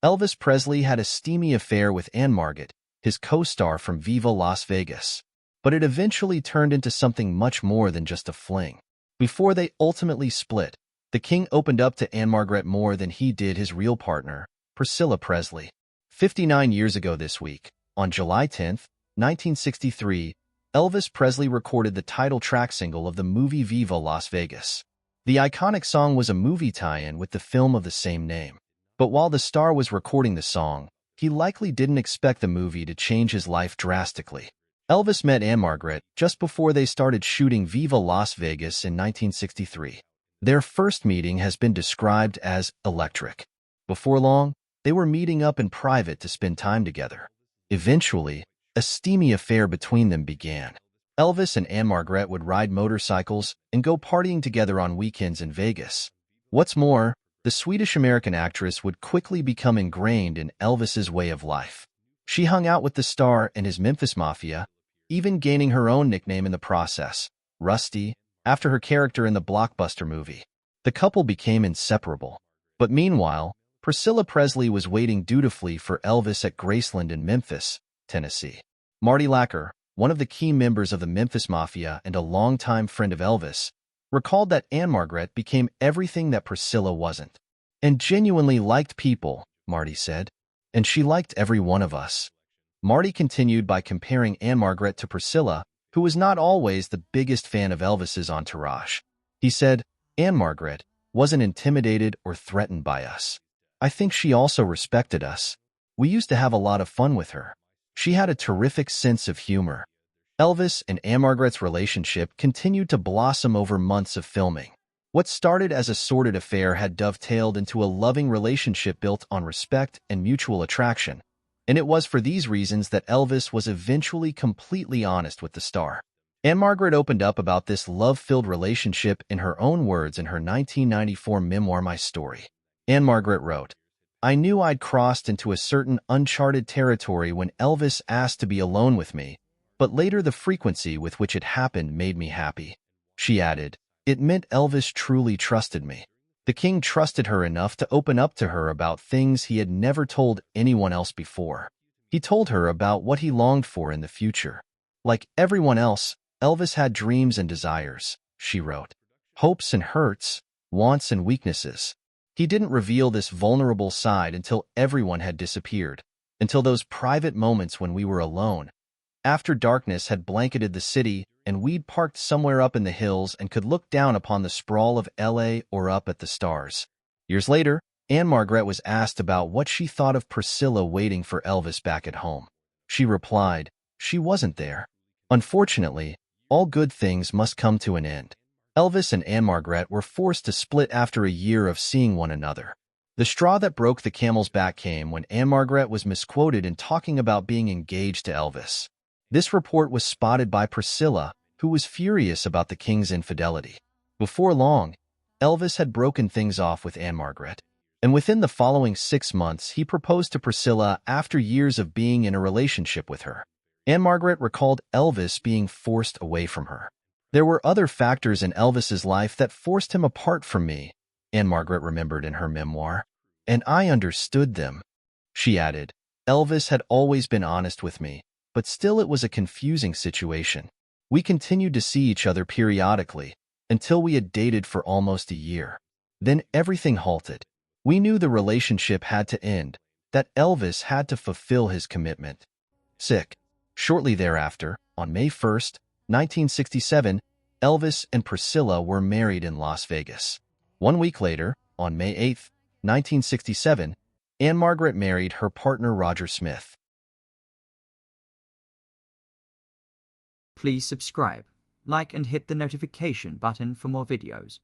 Elvis Presley had a steamy affair with Ann-Margret, his co-star from Viva Las Vegas, but it eventually turned into something much more than just a fling. Before they ultimately split, the king opened up to Ann-Margret more than he did his real partner, Priscilla Presley. 59 years ago this week, on July 10, 1963, Elvis Presley recorded the title track single of the movie Viva Las Vegas. The iconic song was a movie tie-in with the film of the same name. But while the star was recording the song, he likely didn't expect the movie to change his life drastically. Elvis met Ann-Margret just before they started shooting Viva Las Vegas in 1963. Their first meeting has been described as electric. Before long, they were meeting up in private to spend time together. Eventually, a steamy affair between them began. Elvis and Ann-Margret would ride motorcycles and go partying together on weekends in Vegas. What's more, the Swedish-American actress would quickly become ingrained in Elvis's way of life. She hung out with the star and his Memphis Mafia, even gaining her own nickname in the process, Rusty, after her character in the blockbuster movie. The couple became inseparable. But meanwhile, Priscilla Presley was waiting dutifully for Elvis at Graceland in Memphis, Tennessee. Marty Lacker, one of the key members of the Memphis Mafia and a longtime friend of Elvis, recalled that Ann-Margret became everything that Priscilla wasn't. And genuinely liked people, Marty said. And she liked every one of us. Marty continued by comparing Ann-Margret to Priscilla, who was not always the biggest fan of Elvis's entourage. He said, Ann-Margret wasn't intimidated or threatened by us. I think she also respected us. We used to have a lot of fun with her. She had a terrific sense of humor. Elvis and Ann-Margret's relationship continued to blossom over months of filming. What started as a sordid affair had dovetailed into a loving relationship built on respect and mutual attraction, and it was for these reasons that Elvis was eventually completely honest with the star. Ann-Margret opened up about this love-filled relationship in her own words in her 1994 memoir My Story. Ann-Margret wrote, I knew I'd crossed into a certain uncharted territory when Elvis asked to be alone with me, but later the frequency with which it happened made me happy. She added, it meant Elvis truly trusted me. The king trusted her enough to open up to her about things he had never told anyone else before. He told her about what he longed for in the future. Like everyone else, Elvis had dreams and desires, she wrote. Hopes and hurts, wants and weaknesses. He didn't reveal this vulnerable side until everyone had disappeared, until those private moments when we were alone. After darkness had blanketed the city and we'd parked somewhere up in the hills and could look down upon the sprawl of LA or up at the stars. Years later, Ann-Margret was asked about what she thought of Priscilla waiting for Elvis back at home. She replied, she wasn't there. Unfortunately, all good things must come to an end. Elvis and Ann-Margret were forced to split after a year of seeing one another. The straw that broke the camel's back came when Ann-Margret was misquoted in talking about being engaged to Elvis. This report was spotted by Priscilla, who was furious about the king's infidelity. Before long, Elvis had broken things off with Ann-Margret, and within the following 6 months he proposed to Priscilla after years of being in a relationship with her. Ann-Margret recalled Elvis being forced away from her. There were other factors in Elvis's life that forced him apart from me, Ann-Margret remembered in her memoir, and I understood them. She added, Elvis had always been honest with me, but still it was a confusing situation. We continued to see each other periodically, until we had dated for almost a year. Then everything halted. We knew the relationship had to end, that Elvis had to fulfill his commitment. Sick. Shortly thereafter, on May 1st, 1967, Elvis and Priscilla were married in Las Vegas. 1 week later, on May 8th, 1967, Ann-Margret married her partner Roger Smith. Please subscribe, like and hit the notification button for more videos.